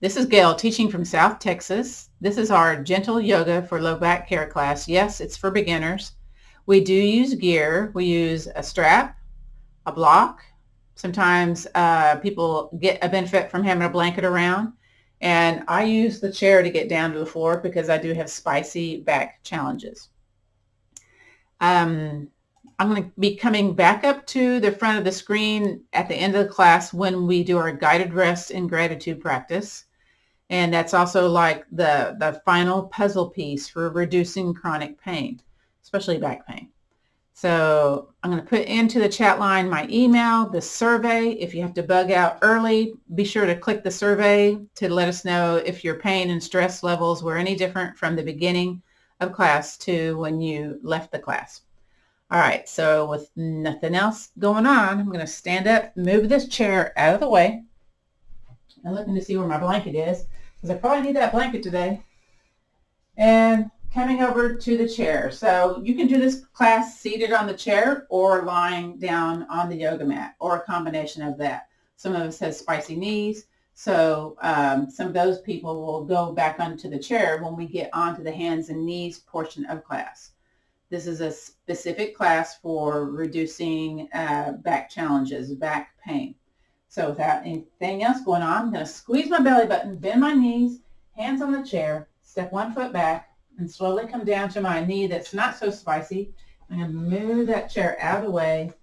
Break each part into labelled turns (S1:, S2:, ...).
S1: This is Gail teaching from South Texas. This is our gentle yoga for low back care class. Yes, it's for beginners. We do use gear. We use a strap, a block. Sometimes people get a benefit from having a blanket around. And I use the chair to get down to the floor because I do have spicy back challenges. I'm going to be coming back up to the front of the screen at the end of the class when we do our guided rest and gratitude practice. And that's also like the final puzzle piece for reducing chronic pain, especially back pain. So I'm going to put into the chat line my email, the survey. If you have to bug out early, be sure to click the survey to let us know if your pain and stress levels were any different from the beginning of class to when you left the class. All right, so with nothing else going on, I'm going to stand up, move this chair out of the way. I'm looking to see where my blanket is because I probably need that blanket today. And coming over to the chair. So you can do this class seated on the chair or lying down on the yoga mat or a combination of that. Some of us have spicy knees. So some of those people will go back onto the chair when we get onto the hands and knees portion of class. This is a specific class for reducing back challenges, back pain. So without anything else going on, I'm going to squeeze my belly button, bend my knees, hands on the chair, step 1 foot back, and slowly come down to my knee that's not so spicy. I'm going to move that chair out of the way,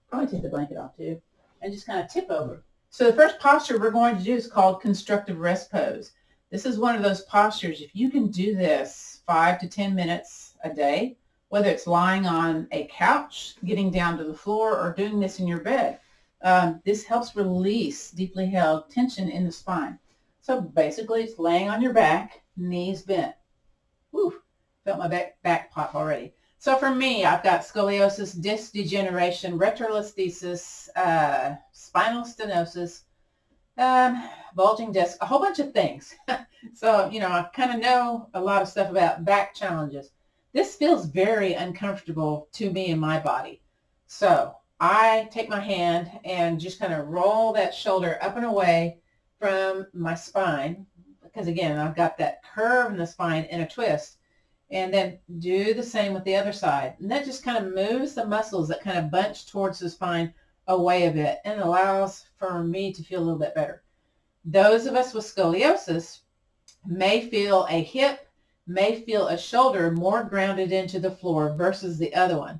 S1: probably take the blanket off too, and just kind of tip over. So the first posture we're going to do is called constructive rest pose. This is one of those postures, if you can do this 5 to 10 minutes a day, whether it's lying on a couch, getting down to the floor, or doing this in your bed, this helps release deeply held tension in the spine. So basically it's laying on your back, knees bent. Whew, felt my back pop already. So for me, I've got scoliosis, disc degeneration, retrolisthesis, spinal stenosis, bulging disc, a whole bunch of things. So, I kind of know a lot of stuff about back challenges. This feels very uncomfortable to me in my body. So I take my hand and just kind of roll that shoulder up and away from my spine, because again, I've got that curve in the spine and a twist, and then do the same with the other side. And that just kind of moves the muscles that kind of bunch towards the spine away a bit and allows for me to feel a little bit better. Those of us with scoliosis may feel a hip, may feel a shoulder more grounded into the floor versus the other one.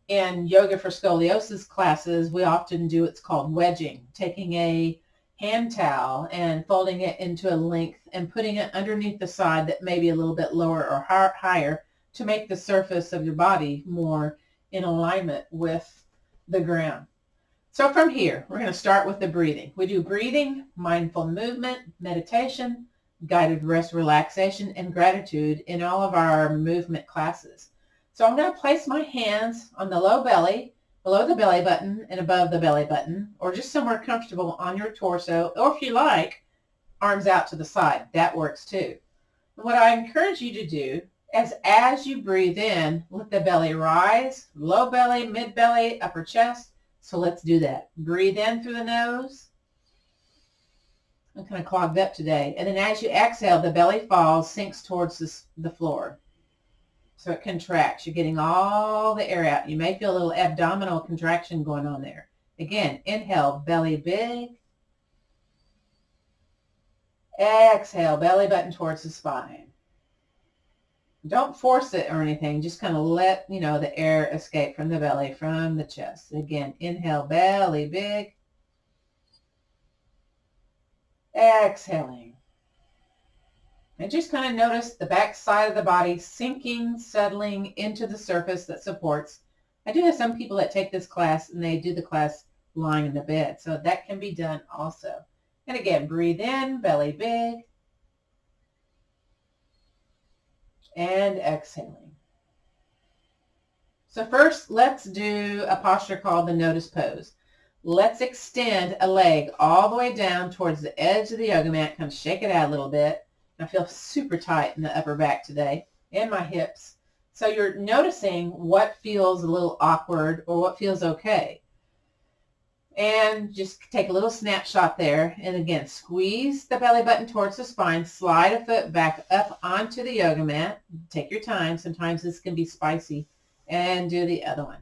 S1: In yoga for scoliosis classes, we often do what's called wedging, taking a hand towel and folding it into a length and putting it underneath the side that may be a little bit lower or higher to make the surface of your body more in alignment with the ground. So from here, we're going to start with the breathing. We do breathing, mindful movement, meditation, guided rest, relaxation, and gratitude in all of our movement classes. So I'm going to place my hands on the low belly, below the belly button and above the belly button, or just somewhere comfortable on your torso, or if you like, arms out to the side. That works too. And what I encourage you to do is as you breathe in, let the belly rise, low belly, mid belly, upper chest. So let's do that. Breathe in through the nose. I'm kind of clogged up today. And then as you exhale, the belly falls, sinks towards the floor. So it contracts. You're getting all the air out. You may feel a little abdominal contraction going on there. Again, inhale, belly big. Exhale, belly button towards the spine. Don't force it or anything. Just kind of let, the air escape from the belly, from the chest. Again, inhale, belly big. Exhaling. And just kind of notice the back side of the body sinking, settling into the surface that supports. I do have some people that take this class and they do the class lying in the bed. So that can be done also. And again, breathe in, belly big. And exhaling. So first, let's do a posture called the notice pose. Let's extend a leg all the way down towards the edge of the yoga mat. Kind of shake it out a little bit. I feel super tight in the upper back today and my hips. So you're noticing what feels a little awkward or what feels okay. And just take a little snapshot there. And again, squeeze the belly button towards the spine. Slide a foot back up onto the yoga mat. Take your time. Sometimes this can be spicy. And do the other one.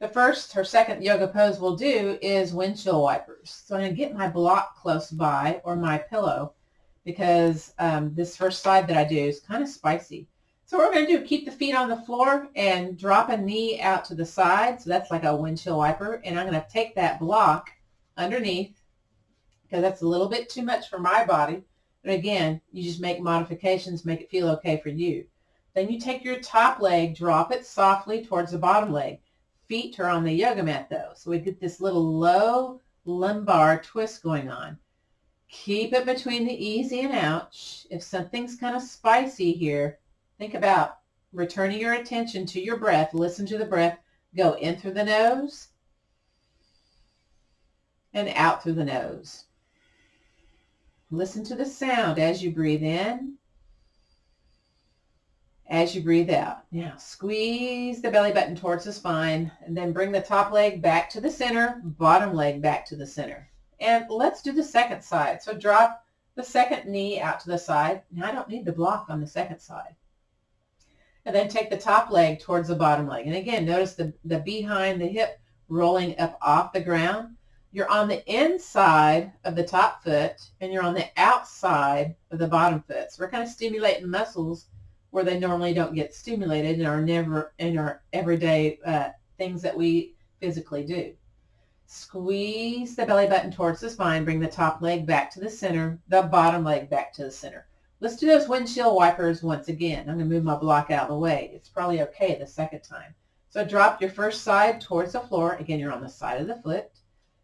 S1: The first or second yoga pose we'll do is windshield wipers. So I'm going to get my block close by or my pillow because this first side that I do is kind of spicy. So what we're going to do, keep the feet on the floor and drop a knee out to the side. So that's like a windshield wiper. And I'm going to take that block underneath because that's a little bit too much for my body. But again, you just make modifications, make it feel okay for you. Then you take your top leg, drop it softly towards the bottom leg. Feet are on the yoga mat though. So we get this little low lumbar twist going on. Keep it between the easy and ouch. If something's kind of spicy here, think about returning your attention to your breath. Listen to the breath. Go in through the nose and out through the nose. Listen to the sound as you breathe in, as you breathe out. Now squeeze the belly button towards the spine and then bring the top leg back to the center, bottom leg back to the center. And let's do the second side. So drop the second knee out to the side. Now I don't need the block on the second side. And then take the top leg towards the bottom leg. And again, notice the behind the hip rolling up off the ground. You're on the inside of the top foot and you're on the outside of the bottom foot. So we're kind of stimulating muscles where they normally don't get stimulated in our everyday things that we physically do. Squeeze the belly button towards the spine. Bring the top leg back to the center, the bottom leg back to the center. Let's do those windshield wipers once again. I'm going to move my block out of the way. It's probably okay the second time. So drop your first side towards the floor. Again, you're on the side of the foot.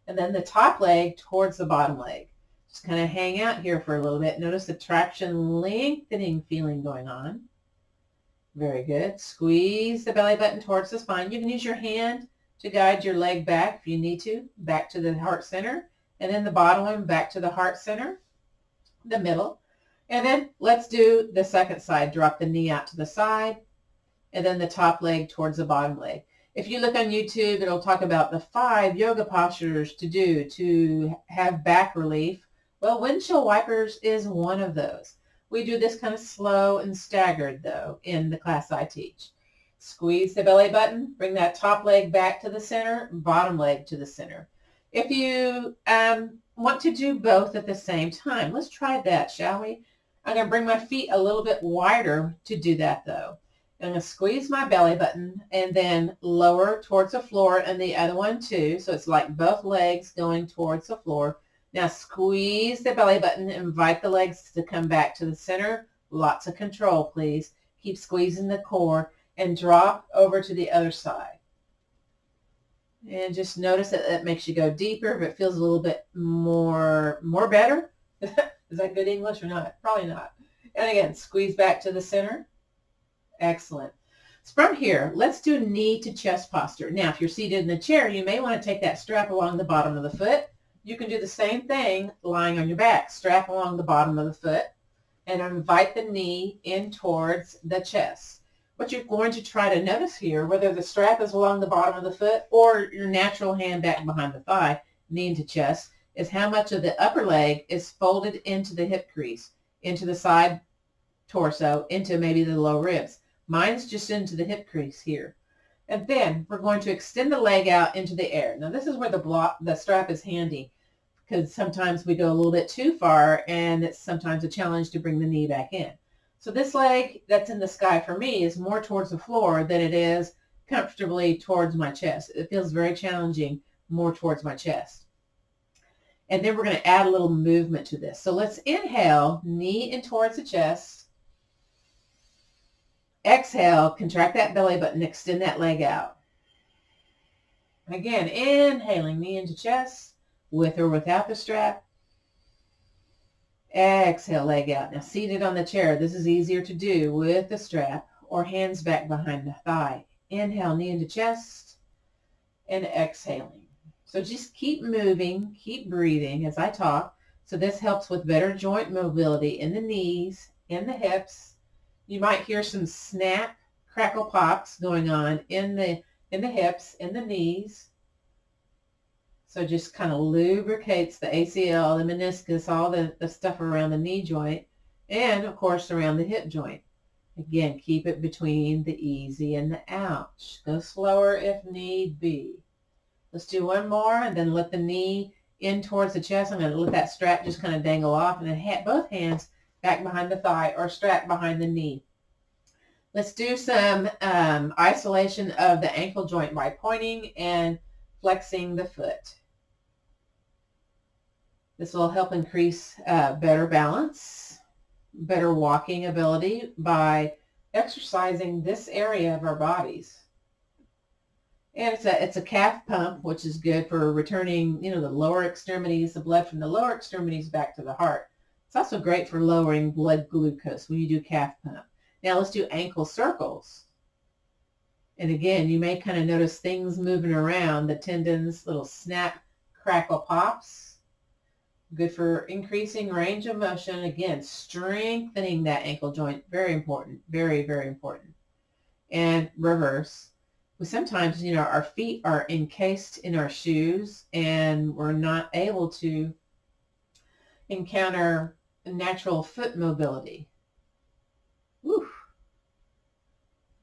S1: And then the top leg towards the bottom leg. Just kind of hang out here for a little bit. Notice the traction lengthening feeling going on. Very good. Squeeze the belly button towards the spine. You can use your hand to guide your leg back if you need to, back to the heart center. And then the bottom one back to the heart center, the middle. And then let's do the second side. Drop the knee out to the side and then the top leg towards the bottom leg. If you look on YouTube, it'll talk about the 5 yoga postures to do to have back relief. Well, windshield wipers is one of those. We do this kind of slow and staggered though in the class I teach. Squeeze the belly button, bring that top leg back to the center, bottom leg to the center. If you want to do both at the same time, let's try that, shall we? I'm going to bring my feet a little bit wider to do that though. I'm going to squeeze my belly button and then lower towards the floor and the other one too. So it's like both legs going towards the floor. Now squeeze the belly button, invite the legs to come back to the center. Lots of control, please. Keep squeezing the core and drop over to the other side. And just notice that that makes you go deeper. If it feels a little bit more better. Is that good English or not? Probably not. And again, squeeze back to the center. Excellent. So from here, let's do knee to chest posture. Now, if you're seated in the chair, you may want to take that strap along the bottom of the foot. You can do the same thing lying on your back. Strap along the bottom of the foot and invite the knee in towards the chest. What you're going to try to notice here, whether the strap is along the bottom of the foot or your natural hand back behind the thigh, knee into chest, is how much of the upper leg is folded into the hip crease, into the side torso, into maybe the low ribs. Mine's just into the hip crease here. And then we're going to extend the leg out into the air. Now this is where the strap is handy because sometimes we go a little bit too far and it's sometimes a challenge to bring the knee back in. So this leg that's in the sky for me is more towards the floor than it is comfortably towards my chest. It feels very challenging more towards my chest. And then we're going to add a little movement to this. So let's inhale, knee in towards the chest. Exhale, contract that belly button, extend that leg out. Again, inhaling, knee into chest, with or without the strap. Exhale, leg out. Now seated on the chair, this is easier to do with the strap or hands back behind the thigh. Inhale, knee into chest, and exhaling. So just keep moving, keep breathing as I talk. So this helps with better joint mobility in the knees, in the hips. You might hear some snap, crackle pops going on in the hips, in the knees. So it just kind of lubricates the ACL, the meniscus, all the stuff around the knee joint, and of course around the hip joint. Again, keep it between the easy and the ouch. Go slower if need be. Let's do one more, and then let the knee in towards the chest. I'm going to let that strap just kind of dangle off, and then both hands back behind the thigh or strap behind the knee. Let's do some isolation of the ankle joint by pointing and flexing the foot. This will help increase better balance, better walking ability by exercising this area of our bodies. And it's a calf pump, which is good for returning, the lower extremities, the blood from the lower extremities back to the heart. It's also great for lowering blood glucose when you do calf pump. Now let's do ankle circles. And again, you may kind of notice things moving around, the tendons, little snap, crackle, pops. Good for increasing range of motion. Again, strengthening that ankle joint. Very important. Very, very important. And reverse. We sometimes, our feet are encased in our shoes and we're not able to encounter natural foot mobility. Woo.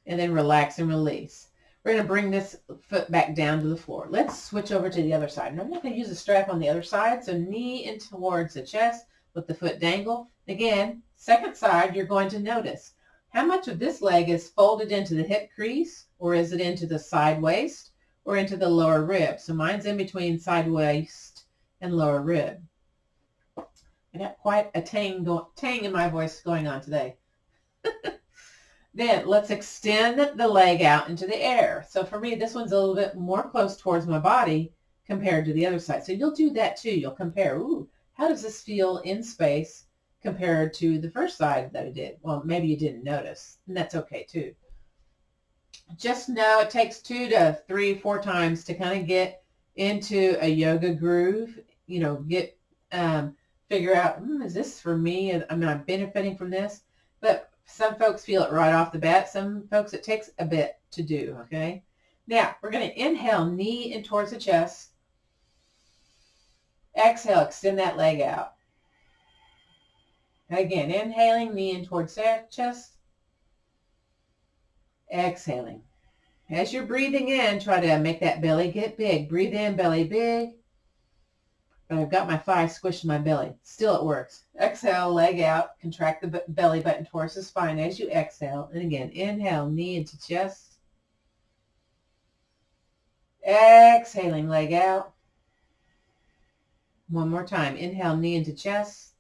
S1: And then relax and release. We're going to bring this foot back down to the floor. Let's switch over to the other side. And I'm not going to use a strap on the other side, so knee in towards the chest, let the foot dangle. Again, second side, you're going to notice how much of this leg is folded into the hip crease, or is it into the side waist, or into the lower rib. So mine's in between side waist and lower rib. I got quite a tang in my voice going on today. Then let's extend the leg out into the air. So for me, this one's a little bit more close towards my body compared to the other side. So you'll do that too. You'll compare, how does this feel in space compared to the first side that I did? Well, maybe you didn't notice, and that's okay too. Just know it takes 2 to 3, 4 times to kind of get into a yoga groove, figure out, is this for me? Am I benefiting from this? But some folks feel it right off the bat. Some folks, it takes a bit to do, okay? Now, we're going to inhale, knee in towards the chest. Exhale, extend that leg out. And again, inhaling, knee in towards the chest. Exhaling. As you're breathing in, try to make that belly get big. Breathe in, belly big. But I've got my thigh squished in my belly. Still it works. Exhale, leg out. Contract the belly button towards the spine as you exhale. And again, inhale, knee into chest. Exhaling, leg out. One more time. Inhale, knee into chest.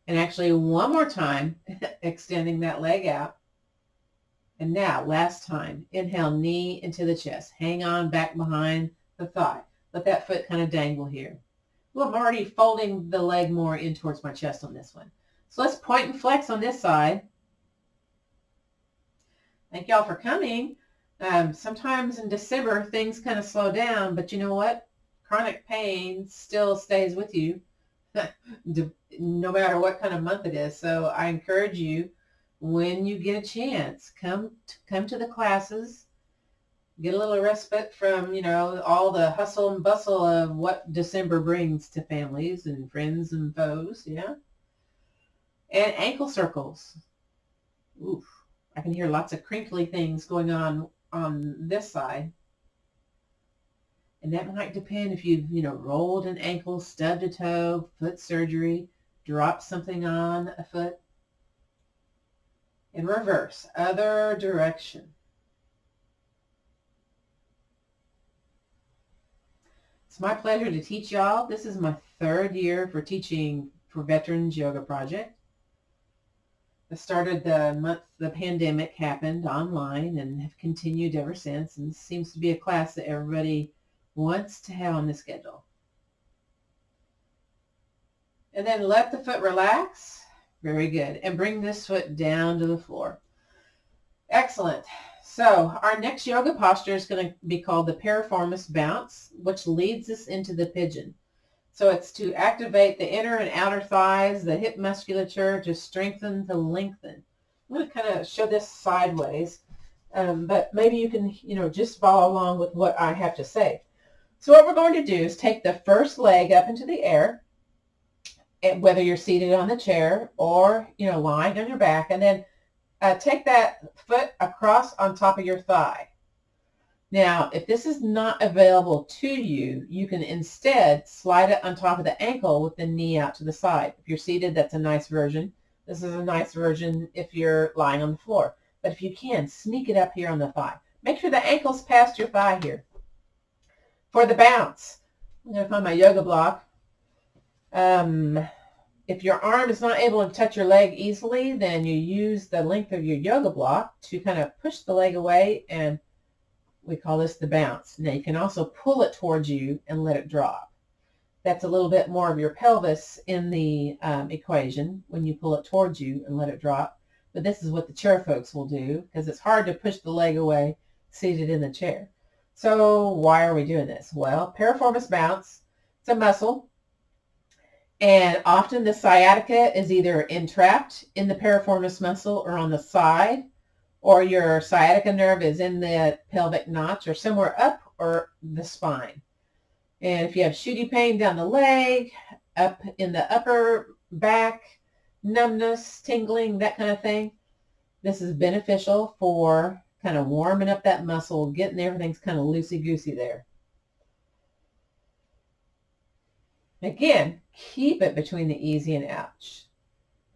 S1: And actually one more time, extending that leg out. And now, last time, inhale, knee into the chest. Hang on back behind the thigh. Let that foot kind of dangle here. Well, I'm already folding the leg more in towards my chest on this one. So let's point and flex on this side. Thank y'all for coming. Sometimes in December, things kind of slow down, but you know what? Chronic pain still stays with you no matter what kind of month it is. So I encourage you, when you get a chance, come to the classes. Get a little respite from, all the hustle and bustle of what December brings to families and friends and foes, And ankle circles. Oof. I can hear lots of crinkly things going on this side. And that might depend if you've, rolled an ankle, stubbed a toe, foot surgery, dropped something on a foot. In reverse, other direction. It's my pleasure to teach y'all. This is my 3rd year for teaching for Veterans Yoga Project. I started the month the pandemic happened online and have continued ever since, and seems to be a class that everybody wants to have on the schedule. And then let the foot relax. Very good. And bring this foot down to the floor. Excellent. So our next yoga posture is going to be called the piriformis bounce, which leads us into the pigeon. So it's to activate the inner and outer thighs, the hip musculature, to strengthen, to lengthen. I'm going to kind of show this sideways, but maybe you can, just follow along with what I have to say. So what we're going to do is take the first leg up into the air, and whether you're seated on the chair or, lying on your back, and then take that foot across on top of your thigh. Now, if this is not available to you, you can instead slide it on top of the ankle with the knee out to the side. If you're seated, that's a nice version. This is a nice version if you're lying on the floor. But if you can, sneak it up here on the thigh. Make sure the ankle's past your thigh here. For the bounce, I'm going to find my yoga block. If your arm is not able to touch your leg easily, then you use the length of your yoga block to kind of push the leg away, and we call this the bounce. Now you can also pull it towards you and let it drop. That's a little bit more of your pelvis in the equation when you pull it towards you and let it drop. But this is what the chair folks will do because it's hard to push the leg away seated in the chair. So why are we doing this? Well, piriformis bounce, it's a muscle. And often the sciatica is either entrapped in the piriformis muscle or on the side, or your sciatica nerve is in the pelvic notch or somewhere up or the spine. And if you have shooty pain down the leg, up in the upper back, numbness, tingling, that kind of thing, this is beneficial for kind of warming up that muscle, getting everything's kind of loosey-goosey there. Again, keep it between the easy and ouch.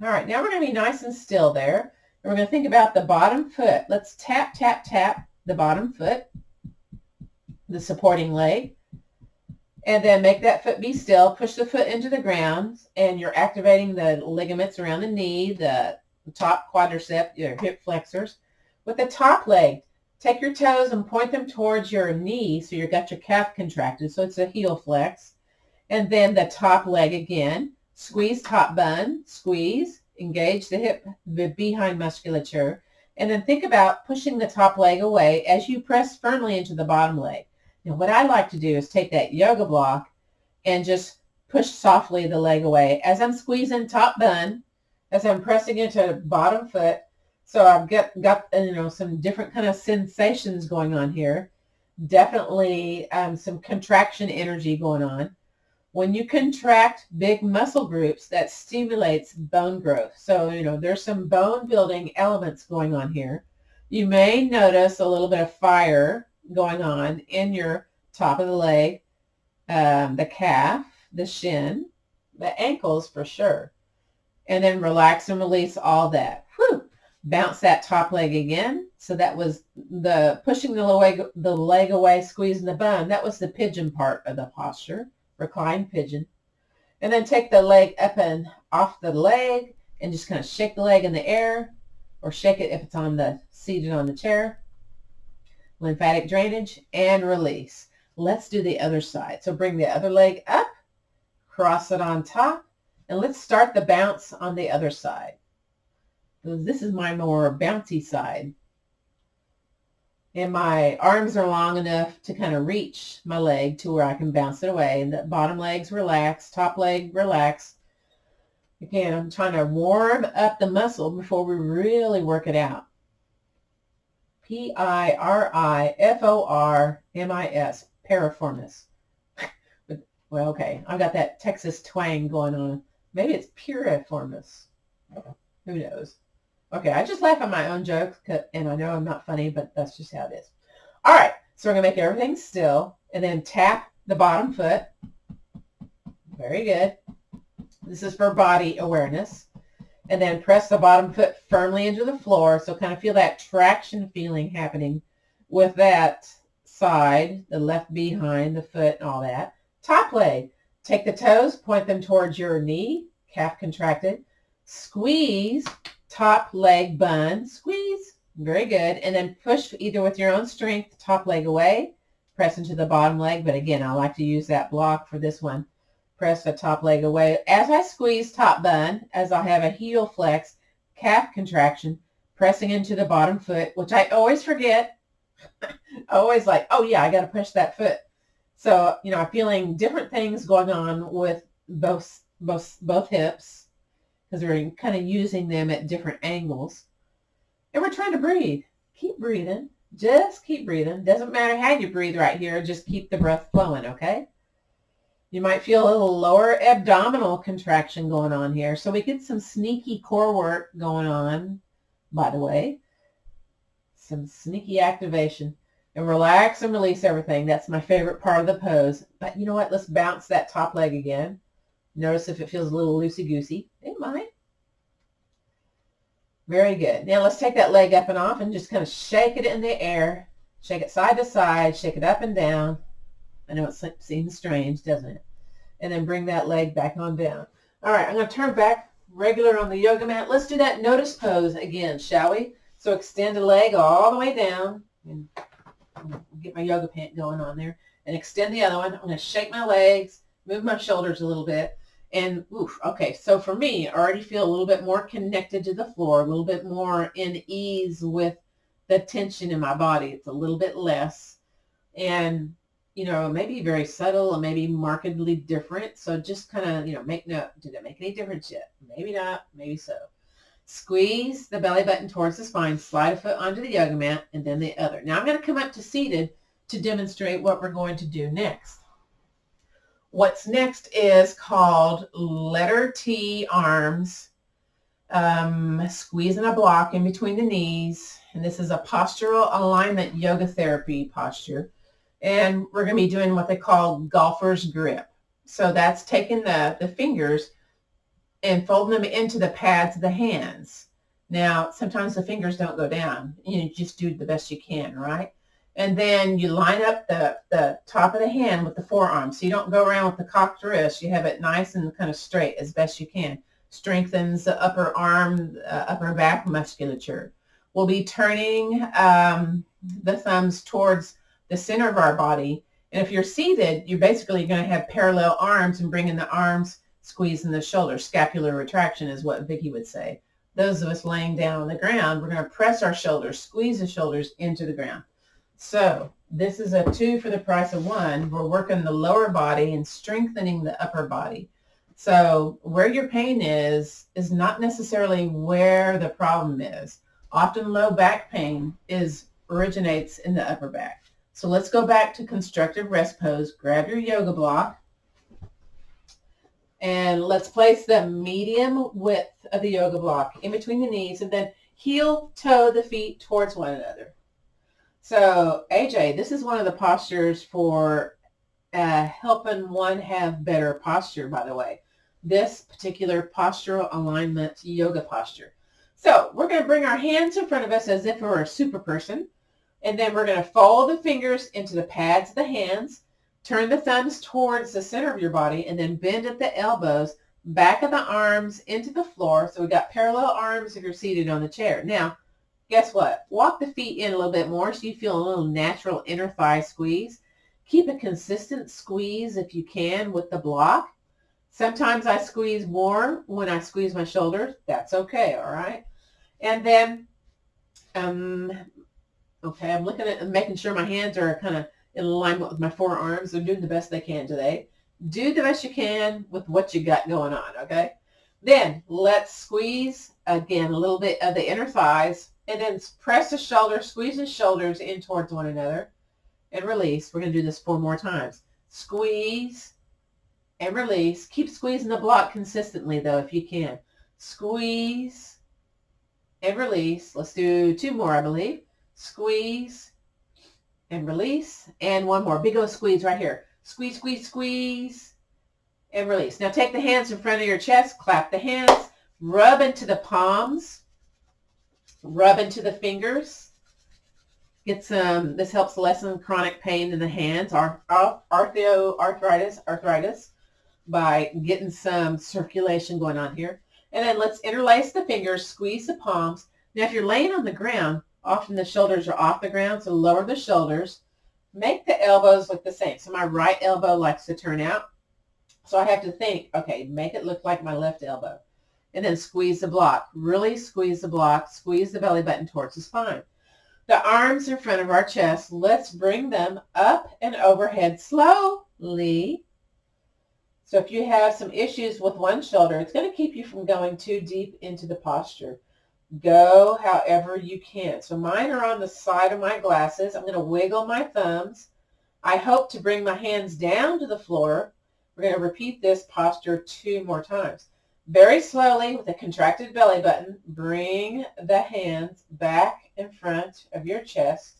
S1: All right, now we're going to be nice and still there. And we're going to think about the bottom foot. Let's tap, tap, tap the bottom foot, the supporting leg. And then make that foot be still. Push the foot into the ground, and you're activating the ligaments around the knee, the top quadricep, your hip flexors. With the top leg, take your toes and point them towards your knee so you've got your calf contracted, so it's a heel flex. And then the top leg again, squeeze top bun, squeeze, engage the hip, the behind musculature, and then think about pushing the top leg away as you press firmly into the bottom leg. Now what I like to do is take that yoga block and just push softly the leg away as I'm squeezing top bun, as I'm pressing into bottom foot. So I've got some different kind of sensations going on here. Definitely some contraction energy going on. When you contract big muscle groups, that stimulates bone growth. So, there's some bone building elements going on here. You may notice a little bit of fire going on in your top of the leg, the calf, the shin, the ankles for sure. And then relax and release all that. Whew. Bounce that top leg again. So that was the pushing the leg away, squeezing the bone. That was the pigeon part of the posture, reclined pigeon. And then take the leg up and off the leg and just kind of shake the leg in the air, or shake it if it's seated on the chair. Lymphatic drainage and release. Let's do the other side. So bring the other leg up, cross it on top, and let's start the bounce on the other side. This is my more bouncy side. And my arms are long enough to kind of reach my leg to where I can bounce it away. And the bottom leg's relaxed, top leg relaxed. Again, I'm trying to warm up the muscle before we really work it out. Piriformis, piriformis. Well, okay, I've got that Texas twang going on. Maybe it's piriformis. Who knows? Okay, I just laugh at my own jokes, and I know I'm not funny, but that's just how it is. All right, so we're going to make everything still, and then tap the bottom foot. Very good. This is for body awareness. And then press the bottom foot firmly into the floor, so kind of feel that traction feeling happening with that side, the left behind the foot and all that. Top leg, take the toes, point them towards your knee, calf contracted. Squeeze top leg bun, squeeze, very good. And then push either with your own strength, top leg away, press into the bottom leg. But again, I like to use that block for this one. Press the top leg away. As I squeeze top bun, as I have a heel flex, calf contraction, pressing into the bottom foot, which I always forget. Always like, oh yeah, I got to push that foot. So, I'm feeling different things going on with both hips, because we're kind of using them at different angles. And we're trying to breathe. Keep breathing. Just keep breathing. Doesn't matter how you breathe right here. Just keep the breath flowing, okay? You might feel a little lower abdominal contraction going on here. So we get some sneaky core work going on, by the way. Some sneaky activation. And relax and release everything. That's my favorite part of the pose. But you know what? Let's bounce that top leg again. Notice if it feels a little loosey-goosey. It might. Very good. Now let's take that leg up and off and just kind of shake it in the air. Shake it side to side. Shake it up and down. I know it seems strange, doesn't it? And then bring that leg back on down. All right, I'm going to turn back regular on the yoga mat. Let's do that notice pose again, shall we? So extend a leg all the way down. And get my yoga pant going on there. And extend the other one. I'm going to shake my legs, move my shoulders a little bit. And, oof, okay, so for me, I already feel a little bit more connected to the floor, a little bit more in ease with the tension in my body. It's a little bit less. And you know, maybe very subtle or maybe markedly different. So just kind of, you know, make note. Did it make any difference yet? Maybe not, maybe so. Squeeze the belly button towards the spine, slide a foot onto the yoga mat, and then the other. Now I'm going to come up to seated to demonstrate what we're going to do next. What's next is called letter T arms, squeezing a block in between the knees. And this is a postural alignment yoga therapy posture. And we're going to be doing what they call golfer's grip. So that's taking the fingers and folding them into the pads of the hands. Now, sometimes the fingers don't go down. You just do the best you can, right? And then you line up the top of the hand with the forearm. So you don't go around with the cocked wrist. You have it nice and kind of straight as best you can. Strengthens the upper arm, upper back musculature. We'll be turning the thumbs towards the center of our body. And if you're seated, you're basically going to have parallel arms and bringing the arms, squeezing the shoulders. Scapular retraction is what Vicky would say. Those of us laying down on the ground, we're going to press our shoulders, squeeze the shoulders into the ground. So this is a 2 for the price of 1. We're working the lower body and strengthening the upper body. So where your pain is not necessarily where the problem is. Often low back pain originates in the upper back. So let's go back to constructive rest pose. Grab your yoga block. And let's place the medium width of the yoga block in between the knees and then heel toe the feet towards one another. So AJ, this is one of the postures for helping one have better posture, by the way. This particular postural alignment yoga posture. So we're going to bring our hands in front of us as if we were a super person. And then we're going to fold the fingers into the pads of the hands, turn the thumbs towards the center of your body, and then bend at the elbows, back of the arms into the floor. So we've got parallel arms if you're seated on the chair. Now, guess what? Walk the feet in a little bit more so you feel a little natural inner thigh squeeze. Keep a consistent squeeze if you can with the block. Sometimes I squeeze more when I squeeze my shoulders. That's okay, all right? And then, okay, I'm looking at and making sure my hands are kind of in alignment with my forearms. They're doing the best they can today. Do the best you can with what you got going on, okay? Then let's squeeze, again, a little bit of the inner thighs, and then press the shoulders, squeeze the shoulders in towards one another, and release. We're going to do this 4 more times. Squeeze and release. Keep squeezing the block consistently, though, if you can. Squeeze and release. Let's do 2 more, I believe. Squeeze and release. And 1 more. Big old squeeze right here. Squeeze, squeeze, squeeze, and release. Now take the hands in front of your chest. Clap the hands. Rub into the palms. Rub into the fingers. Get some, this helps lessen chronic pain in the hands, arthritis, by getting some circulation going on here. And then let's interlace the fingers, squeeze the palms. Now if you're laying on the ground, often the shoulders are off the ground, so lower the shoulders. Make the elbows look the same. So my right elbow likes to turn out. So I have to think, okay, make it look like my left elbow. And then squeeze the block. Really squeeze the block. Squeeze the belly button towards the spine. The arms in front of our chest, let's bring them up and overhead slowly. So if you have some issues with one shoulder, it's going to keep you from going too deep into the posture. Go however you can. So mine are on the side of my glasses. I'm going to wiggle my thumbs. I hope to bring my hands down to the floor. We're going to repeat this posture 2 more times. Very slowly with a contracted belly button, bring the hands back in front of your chest.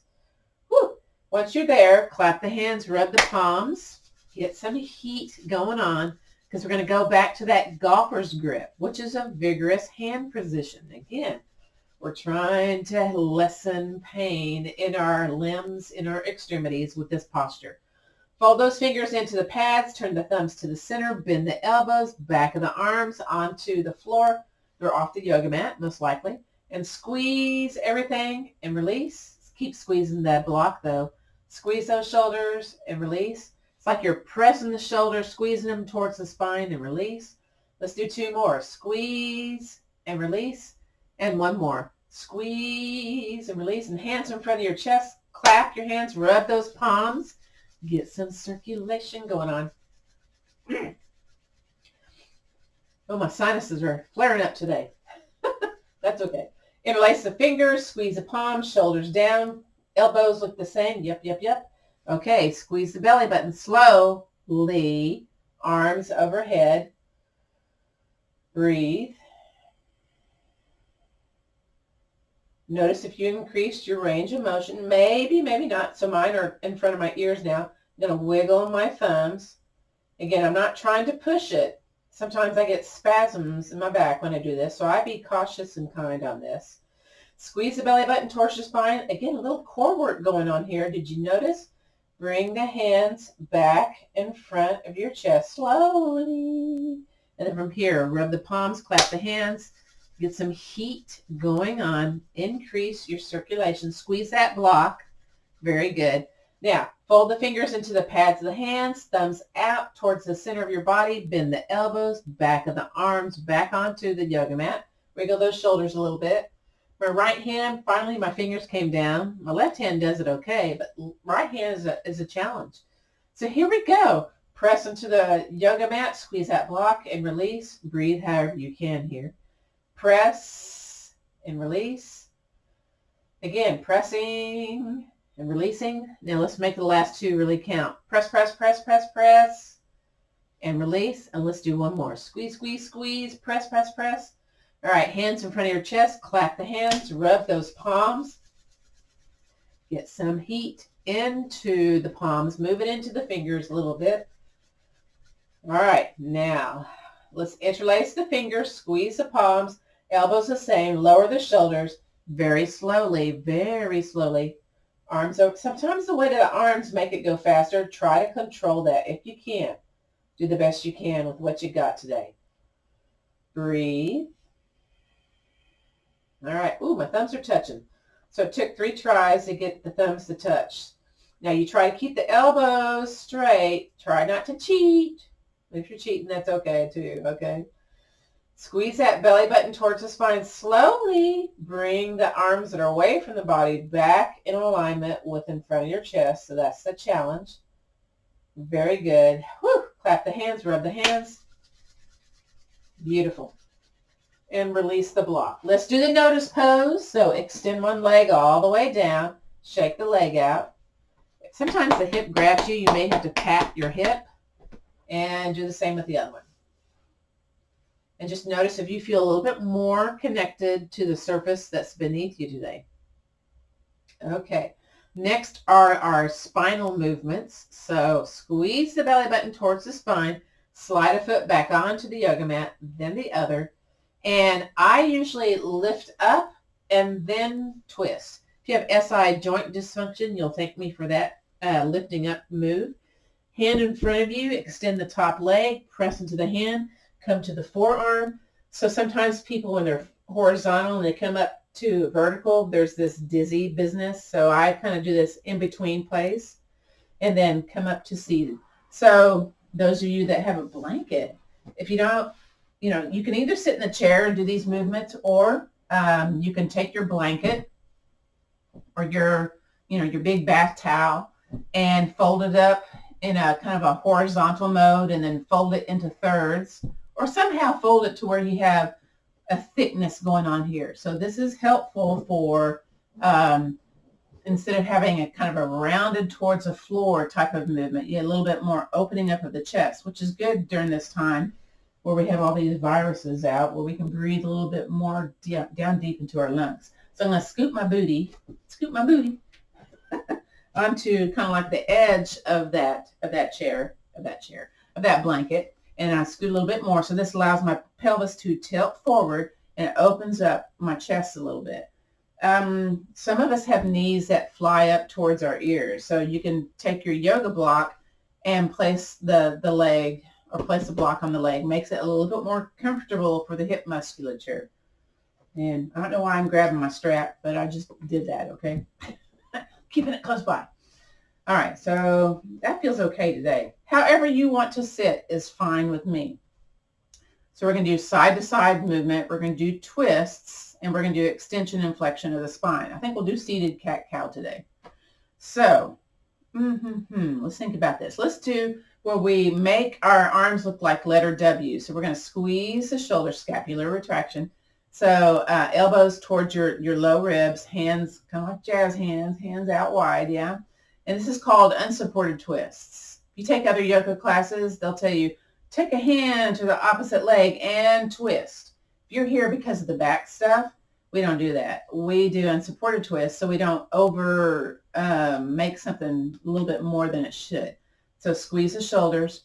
S1: Whew. Once you're there, clap the hands, rub the palms, get some heat going on, because we're going to go back to that golfer's grip, which is a vigorous hand position. Again, we're trying to lessen pain in our limbs, in our extremities with this posture. Fold those fingers into the pads, turn the thumbs to the center, bend the elbows, back of the arms onto the floor. They're off the yoga mat, most likely. And squeeze everything and release. Keep squeezing that block, though. Squeeze those shoulders and release. It's like you're pressing the shoulders, squeezing them towards the spine and release. Let's do 2 more. Squeeze and release. And 1 more. Squeeze and release. And hands in front of your chest. Clap your hands. Rub those palms. Get some circulation going on. Oh, my sinuses are flaring up today. That's okay. Interlace the fingers. Squeeze the palms. Shoulders down. Elbows look the same. Yep, yep, yep. Okay, squeeze the belly button slowly. Arms overhead. Breathe. Notice if you increased your range of motion. Maybe, maybe not. So mine are in front of my ears now. I'm going to wiggle my thumbs. Again, I'm not trying to push it. Sometimes I get spasms in my back when I do this, so I be cautious and kind on this. Squeeze the belly button towards your spine. Again, a little core work going on here. Did you notice? Bring the hands back in front of your chest slowly. And then from here, rub the palms, clap the hands. Get some heat going on. Increase your circulation. Squeeze that block. Very good. Now, fold the fingers into the pads of the hands. Thumbs out towards the center of your body. Bend the elbows, back of the arms, back onto the yoga mat. Wiggle those shoulders a little bit. My right hand, finally my fingers came down. My left hand does it okay, but right hand is a challenge. So here we go. Press into the yoga mat. Squeeze that block and release. Breathe however you can here. Press and release. Again, pressing and releasing. Now let's make the last 2 really count. Press, press, press, press, press, and release. And let's do 1 more. Squeeze, squeeze, squeeze, press, press, press. All right, hands in front of your chest. Clap the hands. Rub those palms. Get some heat into the palms. Move it into the fingers a little bit. All right, now let's interlace the fingers. Squeeze the palms. Elbows the same. Lower the shoulders very slowly, very slowly. Arms over. Sometimes the weight of the arms make it go faster. Try to control that if you can. Do the best you can with what you got today. Breathe. All right. Ooh, my thumbs are touching. So it took 3 tries to get the thumbs to touch. Now you try to keep the elbows straight. Try not to cheat. If you're cheating, that's okay too, okay? Squeeze that belly button towards the spine slowly. Bring the arms that are away from the body back in alignment with in front of your chest. So that's the challenge. Very good. Whew. Clap the hands, rub the hands. Beautiful. And release the block. Let's do the notice pose. So extend one leg all the way down. Shake the leg out. Sometimes the hip grabs you. You may have to pat your hip. And do the same with the other one. And just notice if you feel a little bit more connected to the surface that's beneath you today. Okay. Next are our spinal movements. So squeeze the belly button towards the spine. Slide a foot back onto the yoga mat, then the other. And I usually lift up and then twist. If you have SI joint dysfunction, you'll thank me for that lifting up move. Hand in front of you, extend the top leg, press into the hand, come to the forearm. So sometimes people, when they're horizontal and they come up to vertical, there's this dizzy business. So I kind of do this in between place and then come up to seated. So those of you that have a blanket, if you don't, you can either sit in the chair and do these movements, or you can take your blanket or your big bath towel and fold it up in a kind of a horizontal mode and then fold it into thirds, or somehow fold it to where you have a thickness going on here. So this is helpful for instead of having a kind of a rounded towards the floor type of movement, you get a little bit more opening up of the chest, which is good during this time where we have all these viruses out, where we can breathe a little bit more down deep into our lungs. So I'm going to scoop my booty onto kind of like the edge of that blanket, and I scoot a little bit more. So this allows my pelvis to tilt forward, and it opens up my chest a little bit. Some of us have knees that fly up towards our ears. So you can take your yoga block and place the leg, or place a block on the leg. Makes it a little bit more comfortable for the hip musculature. And I don't know why I'm grabbing my strap, but I just did that, okay? Keeping it close by. All right, so that feels okay today. However you want to sit is fine with me. So we're going to do side-to-side movement. We're going to do twists, and we're going to do extension and flexion of the spine. I think we'll do seated cat-cow today. So let's think about this. Let's do where we make our arms look like letter W. So we're going to squeeze the shoulder, scapular retraction. So elbows towards your low ribs, hands kind of like jazz hands, hands out wide, yeah? And this is called unsupported twists. If you take other yoga classes, they'll tell you, take a hand to the opposite leg and twist. If you're here because of the back stuff, we don't do that. We do unsupported twists, so we don't make something a little bit more than it should. So squeeze the shoulders,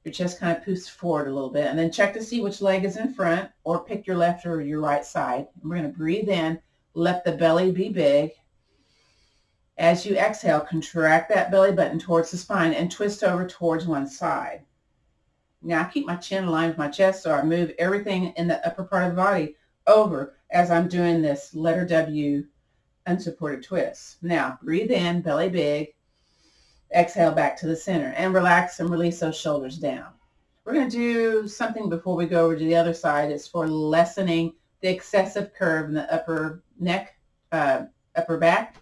S1: your chest kind of poofs forward a little bit, and then check to see which leg is in front, or pick your left or your right side. And we're going to breathe in, let the belly be big. As you exhale, contract that belly button towards the spine and twist over towards one side. Now I keep my chin aligned with my chest, so I move everything in the upper part of the body over as I'm doing this letter W unsupported twist. Now breathe in, belly big. Exhale back to the center and relax and release those shoulders down. We're going to do something before we go over to the other side. It's for lessening the excessive curve in the upper neck, upper back,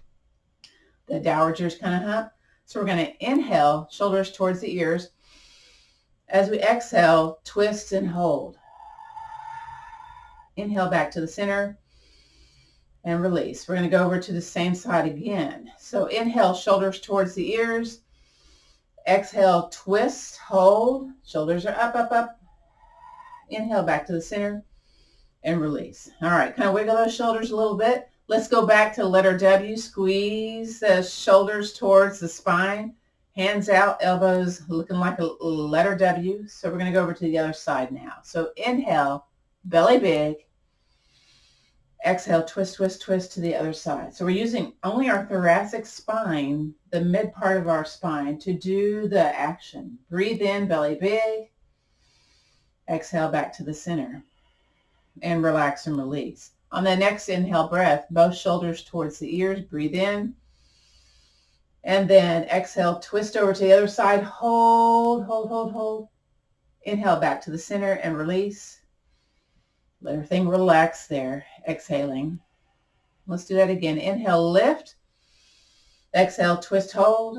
S1: the dowager's kind of hump. So we're going to inhale, shoulders towards the ears. As we exhale, twist and hold. Inhale back to the center and release. We're going to go over to the same side again. So inhale, shoulders towards the ears. Exhale, twist, hold. Shoulders are up, up, up. Inhale back to the center and release. All right, kind of wiggle those shoulders a little bit. Let's go back to letter W. Squeeze the shoulders towards the spine. Hands out, elbows looking like a letter W. So we're going to go over to the other side now. So inhale, belly big. Exhale, twist, twist, twist to the other side. So we're using only our thoracic spine, the mid part of our spine, to do the action. Breathe in, belly big. Exhale back to the center and relax and release. On the next inhale breath, both shoulders towards the ears. Breathe in. And then exhale, twist over to the other side. Hold, hold, hold, hold. Inhale back to the center and release. Let everything relax there, exhaling. Let's do that again. Inhale, lift. Exhale, twist, hold.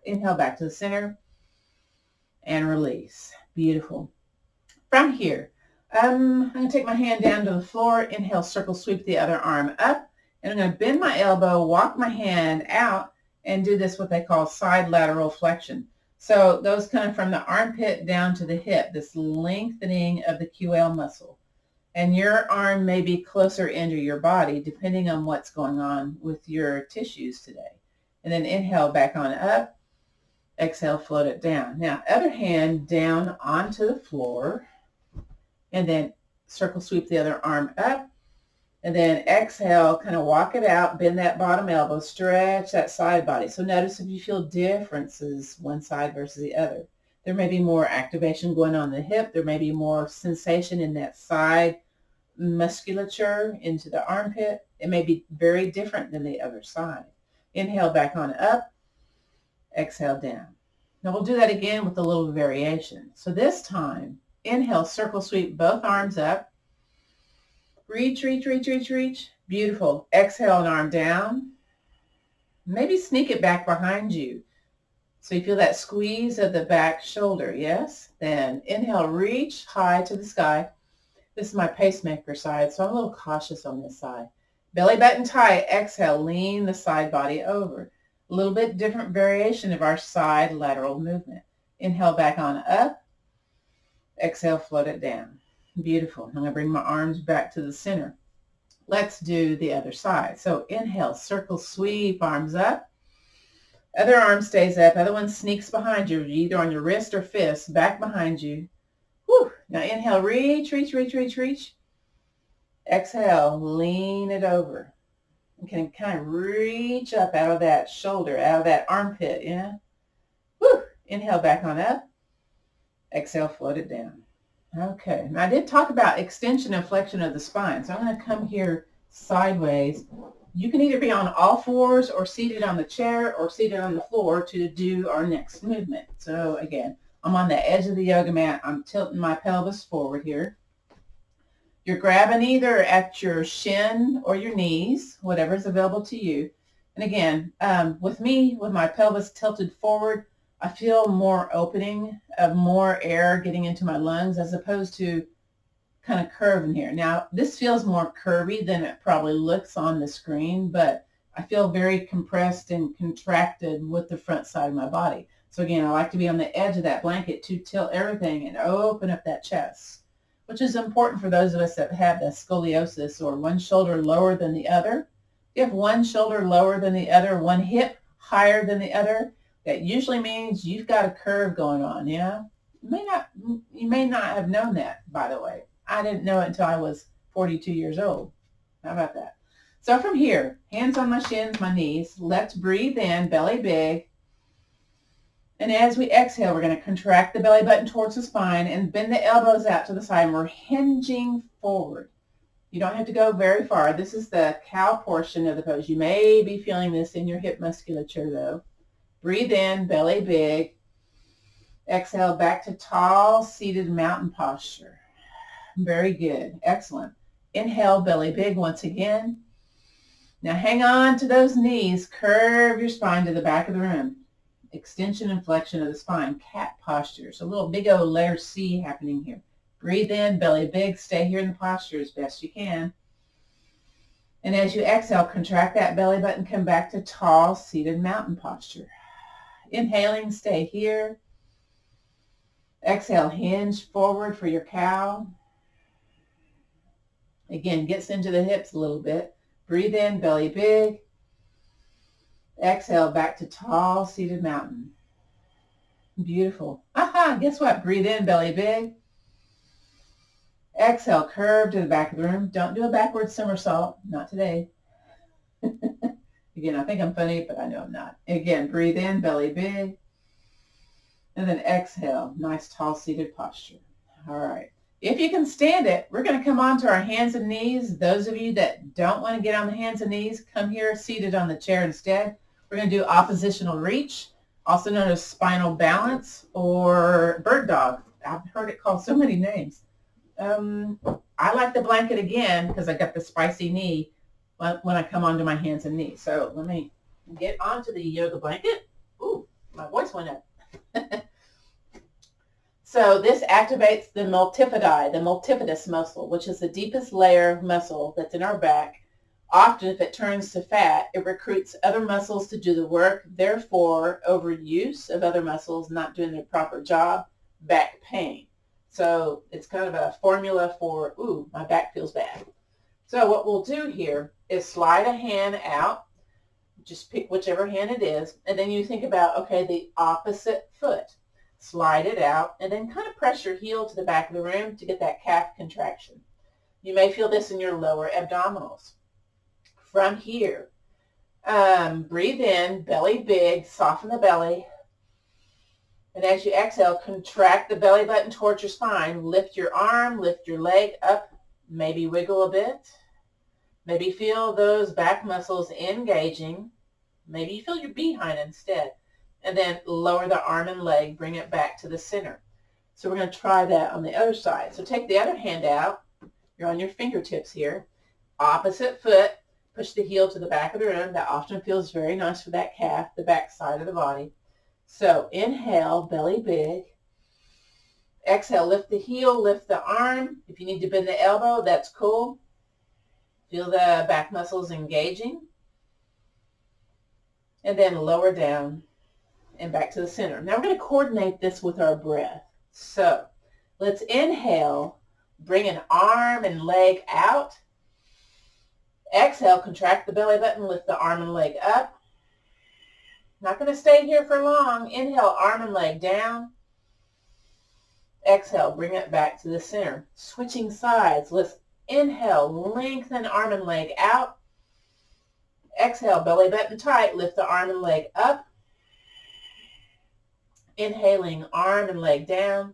S1: Inhale back to the center and release. Beautiful. From here, I'm going to take my hand down to the floor. Inhale, circle sweep the other arm up. And I'm going to bend my elbow, walk my hand out, and do this what they call side lateral flexion. So those kind of from the armpit down to the hip, this lengthening of the QL muscle. And your arm may be closer into your body depending on what's going on with your tissues today. And then inhale back on up. Exhale, float it down. Now, other hand down onto the floor. And then circle sweep the other arm up. And then exhale, kind of walk it out, bend that bottom elbow, stretch that side body. So notice if you feel differences one side versus the other. There may be more activation going on in the hip. There may be more sensation in that side musculature into the armpit. It may be very different than the other side. Inhale back on up, exhale down. Now we'll do that again with a little variation. So this time, inhale, circle sweep both arms up. Reach, reach, reach, reach, reach. Beautiful. Exhale, an arm down. Maybe sneak it back behind you. So you feel that squeeze of the back shoulder, yes? Then inhale, reach high to the sky. This is my pacemaker side, so I'm a little cautious on this side. Belly button tight. Exhale, lean the side body over. A little bit different variation of our side lateral movement. Inhale back on up. Exhale, float it down. Beautiful. I'm going to bring my arms back to the center. Let's do the other side. So inhale, circle, sweep, arms up. Other arm stays up. Other one sneaks behind you, either on your wrist or fist, back behind you. Whew. Now inhale, reach, reach, reach, reach, reach. Exhale, lean it over. You can kind of reach up out of that shoulder, out of that armpit, yeah? Whew. Inhale back on up. Exhale, float it down. Okay, now I did talk about extension and flexion of the spine, so I'm going to come here sideways. You can either be on all fours or seated on the chair or seated on the floor to do our next movement. So again, I'm on the edge of the yoga mat. I'm tilting my pelvis forward here. You're grabbing either at your shin or your knees, whatever is available to you. And again, with me, with my pelvis tilted forward, I feel more opening of more air getting into my lungs as opposed to kind of curving here. Now, this feels more curvy than it probably looks on the screen, but I feel very compressed and contracted with the front side of my body. So again, I like to be on the edge of that blanket to tilt everything and open up that chest, which is important for those of us that have the scoliosis or one shoulder lower than the other. If you have one shoulder lower than the other, one hip higher than the other, that usually means you've got a curve going on, yeah? You may not have known that, by the way. I didn't know it until I was 42 years old. How about that? So from here, hands on my shins, my knees. Let's breathe in, belly big. And as we exhale, we're going to contract the belly button towards the spine and bend the elbows out to the side. And we're hinging forward. You don't have to go very far. This is the cow portion of the pose. You may be feeling this in your hip musculature, though. Breathe in, belly big. Exhale back to tall, seated mountain posture. Very good. Excellent. Inhale, belly big once again. Now hang on to those knees. Curve your spine to the back of the room. Extension and flexion of the spine. Cat posture. So a little big old letter C happening here. Breathe in, belly big. Stay here in the posture as best you can. And as you exhale, contract that belly button. Come back to tall, seated mountain posture. Inhaling, stay here. Exhale, hinge forward for your cow. Again, gets into the hips a little bit. Breathe in, belly big. Exhale, back to tall, seated mountain. Beautiful. Aha, guess what? Breathe in, belly big. Exhale, curve to the back of the room. Don't do a backward somersault. Not today. Again, I think I'm funny, but I know I'm not. Again, breathe in, belly big. And then exhale, nice tall seated posture. All right. If you can stand it, we're going to come on to our hands and knees. Those of you that don't want to get on the hands and knees, come here seated on the chair instead. We're going to do oppositional reach, also known as spinal balance or bird dog. I've heard it called so many names. I like the blanket again because I got the spicy knee when I come onto my hands and knees. So let me get onto the yoga blanket. Ooh, my voice went up. So this activates the multifidus muscle, which is the deepest layer of muscle that's in our back. Often, if it turns to fat, it recruits other muscles to do the work. Therefore, overuse of other muscles not doing their proper job, back pain. So it's kind of a formula for, ooh, my back feels bad. So what we'll do here is slide a hand out. Just pick whichever hand it is. And then you think about, okay, the opposite foot. Slide it out and then kind of press your heel to the back of the room to get that calf contraction. You may feel this in your lower abdominals. From here, breathe in, belly big, soften the belly. And as you exhale, contract the belly button towards your spine. Lift your arm, lift your leg up, maybe wiggle a bit. Maybe feel those back muscles engaging. Maybe you feel your behind instead. And then lower the arm and leg, bring it back to the center. So we're going to try that on the other side. So take the other hand out. You're on your fingertips here. Opposite foot, push the heel to the back of the room. That often feels very nice for that calf, the back side of the body. So inhale, belly big. Exhale, lift the heel, lift the arm. If you need to bend the elbow, that's cool. Feel the back muscles engaging. And then lower down and back to the center. Now we're going to coordinate this with our breath. So let's inhale, bring an arm and leg out. Exhale, contract the belly button, lift the arm and leg up. Not going to stay here for long. Inhale, arm and leg down. Exhale, bring it back to the center. Switching sides. Let's inhale, lengthen arm and leg out. Exhale, belly button tight, lift the arm and leg up. Inhaling, arm and leg down.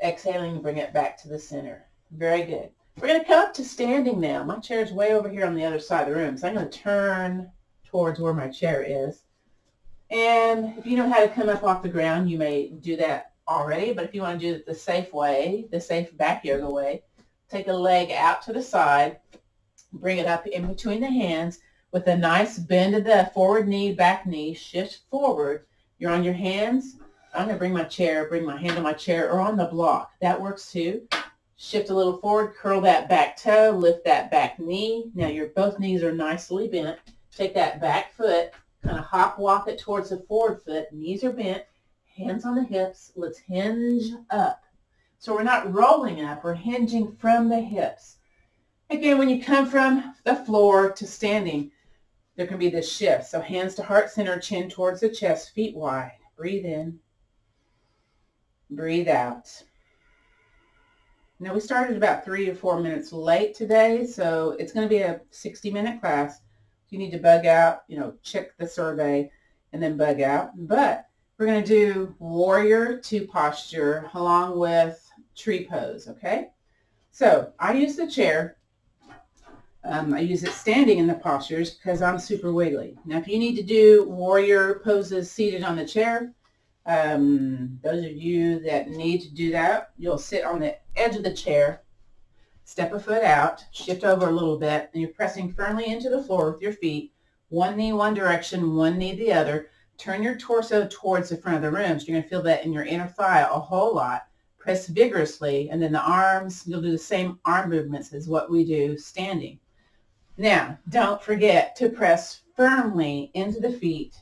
S1: Exhaling, bring it back to the center. Very good. We're going to come up to standing now. My chair is way over here on the other side of the room, so I'm going to turn towards where my chair is. And if you know how to come up off the ground, you may do that already, but if you want to do it the safe way, the safe back yoga way, take a leg out to the side, bring it up in between the hands with a nice bend of the forward knee, back knee, shift forward. You're on your hands. I'm going to bring my hand on my chair or on the block. That works too. Shift a little forward, curl that back toe, lift that back knee. Now your both knees are nicely bent. Take that back foot, kind of hop walk it towards the forward foot. Knees are bent, hands on the hips. Let's hinge up. So we're not rolling up, we're hinging from the hips. Again, when you come from the floor to standing, there can be this shift. So hands to heart center, chin towards the chest, feet wide. Breathe in, breathe out. Now we started about 3 to 4 minutes late today, so it's going to be a 60-minute class. You need to bug out, check the survey and then bug out. But we're going to do warrior two posture along with tree pose, okay? So I use the chair. I use it standing in the postures because I'm super wiggly. Now, if you need to do warrior poses seated on the chair, those of you that need to do that, you'll sit on the edge of the chair, step a foot out, shift over a little bit, and you're pressing firmly into the floor with your feet, one knee one direction, one knee the other. Turn your torso towards the front of the room. So you're going to feel that in your inner thigh a whole lot. Press vigorously, and then the arms, you'll do the same arm movements as what we do standing. Now, don't forget to press firmly into the feet.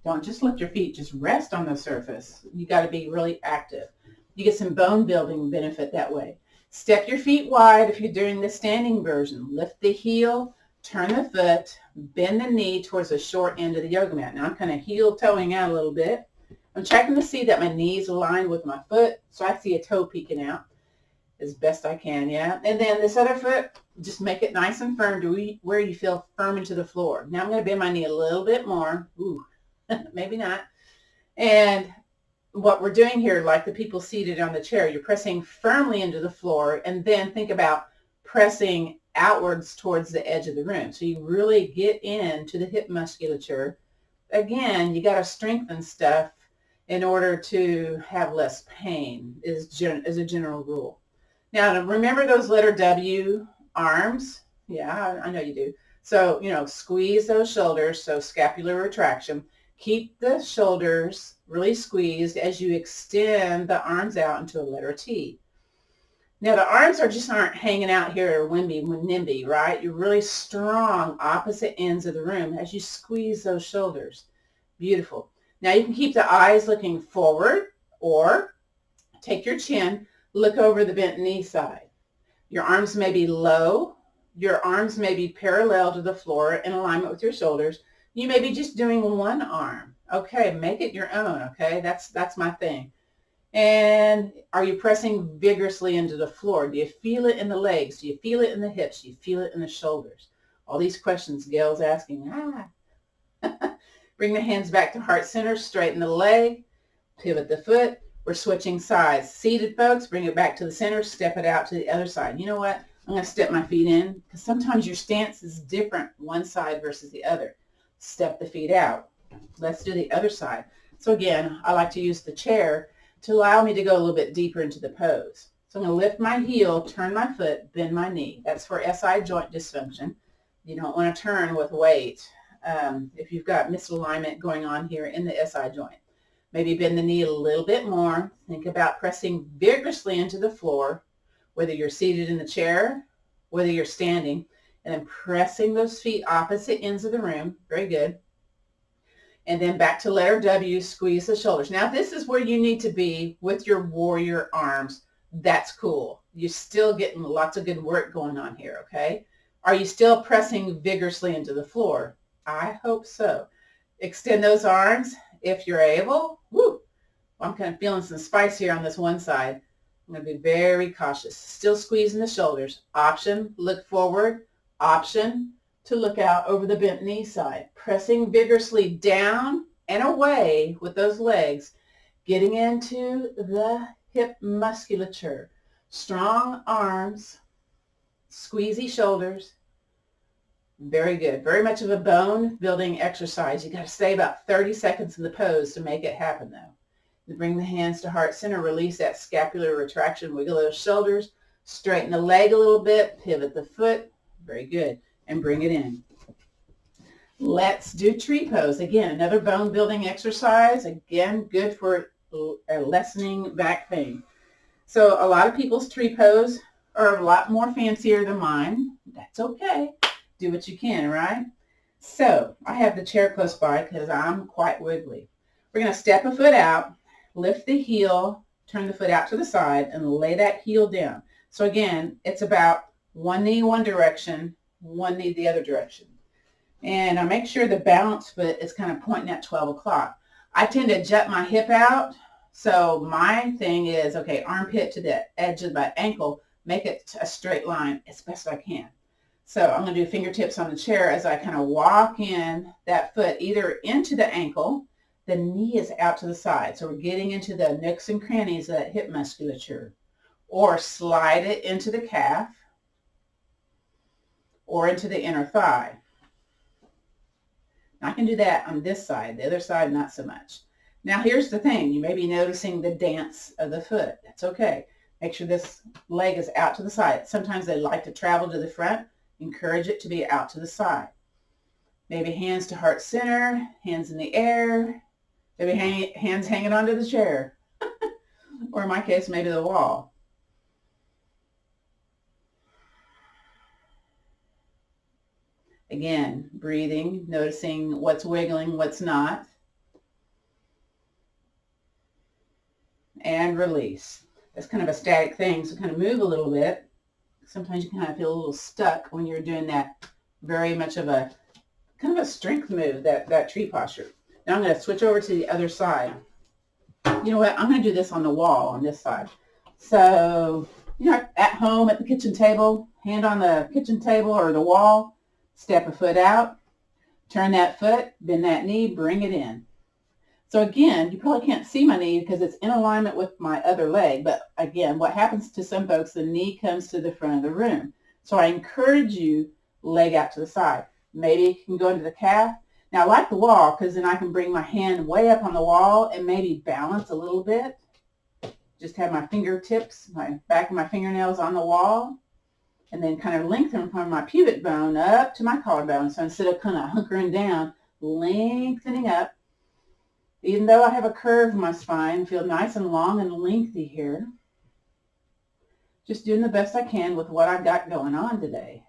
S1: Don't just lift your feet, just rest on the surface. You got to be really active. You get some bone building benefit that way. Step your feet wide if you're doing the standing version. Lift the heel, turn the foot, bend the knee towards the short end of the yoga mat. Now I'm kind of heel toeing out a little bit. I'm checking to see that my knees align with my foot, so I see a toe peeking out as best I can, yeah. And then this other foot, just make it nice and firm to where you feel firm into the floor. Now I'm going to bend my knee a little bit more. Ooh, maybe not. And what we're doing here, like the people seated on the chair, you're pressing firmly into the floor, and then think about pressing outwards towards the edge of the room. So you really get into the hip musculature. Again, you got to strengthen stuff in order to have less pain is a general rule. Now, remember those letter W arms? Yeah, I know you do. So, squeeze those shoulders, so scapular retraction. Keep the shoulders really squeezed as you extend the arms out into a letter T. Now, the arms aren't hanging out here nimby, right? You're really strong opposite ends of the room as you squeeze those shoulders. Beautiful. Now, you can keep the eyes looking forward or take your chin, look over the bent knee side. Your arms may be low. Your arms may be parallel to the floor in alignment with your shoulders. You may be just doing one arm. Okay, make it your own, okay? That's my thing. And are you pressing vigorously into the floor? Do you feel it in the legs? Do you feel it in the hips? Do you feel it in the shoulders? All these questions Gail's asking. Bring the hands back to heart center, straighten the leg, pivot the foot. We're switching sides. Seated folks, bring it back to the center, step it out to the other side. You know what? I'm going to step my feet in because sometimes your stance is different one side versus the other. Step the feet out. Let's do the other side. So again, I like to use the chair to allow me to go a little bit deeper into the pose. So I'm going to lift my heel, turn my foot, bend my knee. That's for SI joint dysfunction. You don't want to turn with weight if you've got misalignment going on here in the SI joint. Maybe bend the knee a little bit more. Think about pressing vigorously into the floor, whether you're seated in the chair, whether you're standing, and then pressing those feet opposite ends of the room. Very good. And then back to letter W, squeeze the shoulders. Now this is where you need to be with your warrior arms. That's cool. You're still getting lots of good work going on here, okay? Are you still pressing vigorously into the floor? I hope so. Extend those arms if you're able. Woo! I'm kind of feeling some spice here on this one side. I'm going to be very cautious. Still squeezing the shoulders. Option, look forward. Option, to look out over the bent knee side. Pressing vigorously down and away with those legs, getting into the hip musculature. Strong arms, squeezy shoulders. Very good. Very much of a bone building exercise. You got to stay about 30 seconds in the pose to make it happen though. And bring the hands to heart center, release that scapular retraction, wiggle those shoulders, straighten the leg a little bit, pivot the foot. Very good. And bring it in. Let's do tree pose. Again, another bone building exercise. Again, good for lessening back pain. So a lot of people's tree pose are a lot more fancier than mine. That's okay. Do what you can, right? So I have the chair close by because I'm quite wiggly. We're going to step a foot out, lift the heel, turn the foot out to the side, and lay that heel down. So again, it's about one knee one direction, one knee the other direction. And I make sure the balance foot is kind of pointing at 12 o'clock. I tend to jut my hip out. So my thing is, okay, armpit to the edge of my ankle, make it a straight line as best I can. So I'm going to do fingertips on the chair as I kind of walk in that foot either into the ankle, the knee is out to the side. So we're getting into the nooks and crannies of that hip musculature. Or slide it into the calf or into the inner thigh. I can do that on this side, the other side, not so much. Now here's the thing, you may be noticing the dance of the foot. That's okay. Make sure this leg is out to the side. Sometimes they like to travel to the front. Encourage it to be out to the side. Maybe hands to heart center, hands in the air, maybe hands hanging onto the chair, or in my case, maybe the wall. Again, breathing, noticing what's wiggling, what's not. And release. That's kind of a static thing, so kind of move a little bit. Sometimes you kind of feel a little stuck when you're doing that very much of a kind of a strength move, that tree posture. Now I'm going to switch over to the other side. You know what? I'm going to do this on the wall on this side. So, you know, at home at the kitchen table, hand on the kitchen table or the wall, step a foot out, turn that foot, bend that knee, bring it in. So again, you probably can't see my knee because it's in alignment with my other leg. But again, what happens to some folks, the knee comes to the front of the room. So I encourage you, leg out to the side. Maybe you can go into the calf. Now I like the wall because then I can bring my hand way up on the wall and maybe balance a little bit. Just have my fingertips, my back of my fingernails on the wall. And then kind of lengthen from my pubic bone up to my collarbone. So instead of kind of hunkering down, lengthening up. Even though I have a curve in my spine, feel nice and long and lengthy here. Just doing the best I can with what I've got going on today.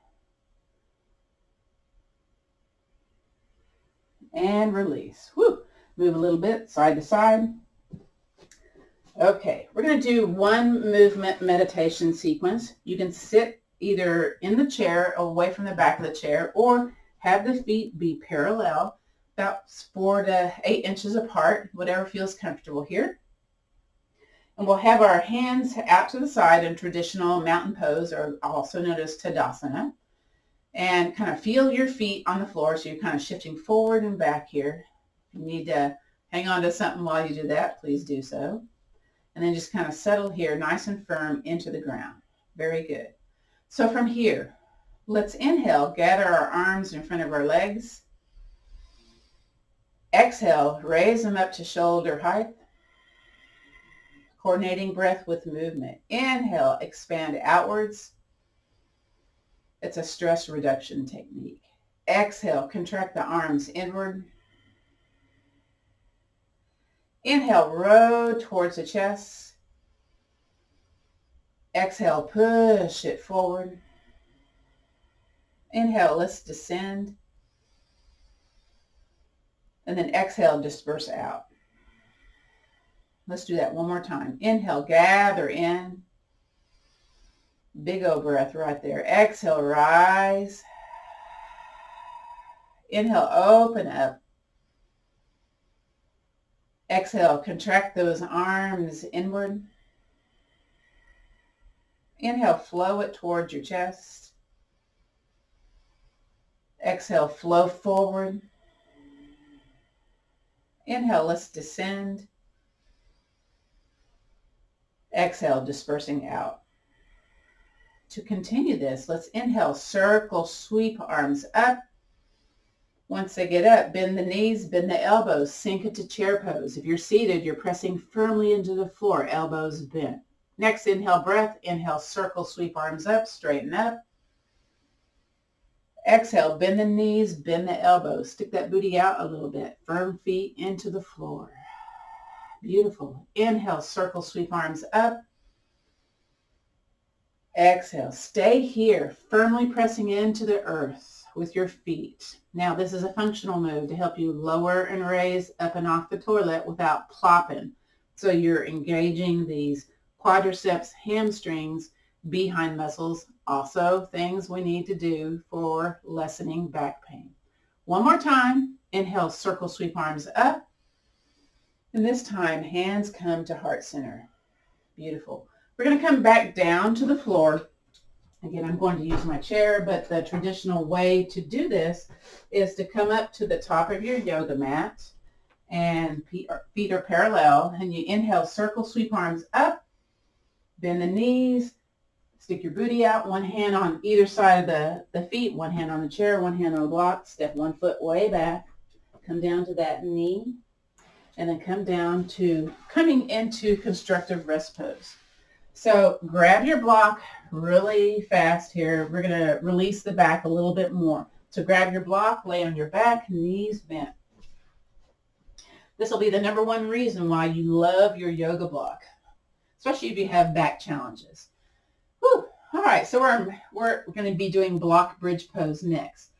S1: And release. Woo. Move a little bit side to side. Okay, we're going to do one movement meditation sequence. You can sit either in the chair, away from the back of the chair, or have the feet be parallel, about 4 to 8 inches apart, whatever feels comfortable here. And we'll have our hands out to the side in traditional mountain pose, or also known as Tadasana. And kind of feel your feet on the floor, so you're kind of shifting forward and back here. If you need to hang on to something while you do that, please do so. And then just kind of settle here, nice and firm, into the ground. Very good. So from here, let's inhale, gather our arms in front of our legs. Exhale, raise them up to shoulder height. Coordinating breath with movement. Inhale, expand outwards. It's a stress reduction technique. Exhale, contract the arms inward. Inhale, row towards the chest. Exhale, push it forward. Inhale, let's descend. And then exhale, disperse out. Let's do that one more time. Inhale, gather in. Big O breath right there. Exhale, rise. Inhale, open up. Exhale, contract those arms inward. Inhale, flow it towards your chest. Exhale, flow forward. Inhale, let's descend. Exhale, dispersing out. To continue this, let's inhale, circle, sweep arms up. Once they get up, bend the knees, bend the elbows, sink into chair pose. If you're seated, you're pressing firmly into the floor, elbows bent. Next, inhale breath, inhale, circle, sweep arms up, straighten up. Exhale, bend the knees, bend the elbows, stick that booty out a little bit, firm feet into the floor. Beautiful. Inhale, circle, sweep arms up. Exhale, stay here, firmly pressing into the earth with your feet. Now, this is a functional move to help you lower and raise up and off the toilet without plopping. So you're engaging these quadriceps, hamstrings, behind muscles, also things we need to do for lessening back pain. One more time. Inhale, circle, sweep arms up. And this time, hands come to heart center. Beautiful. We're going to come back down to the floor. Again, I'm going to use my chair, but the traditional way to do this is to come up to the top of your yoga mat and feet are parallel. And you inhale, circle, sweep arms up, bend the knees, stick your booty out, one hand on either side of the feet, one hand on the chair, one hand on the block, step one foot way back, come down to that knee, and then come down to coming into constructive rest pose. So grab your block really fast here. We're going to release the back a little bit more. So grab your block, lay on your back, knees bent. This will be the number one reason why you love your yoga block, especially if you have back challenges. Whew. All right, so we're going to be doing block bridge pose next.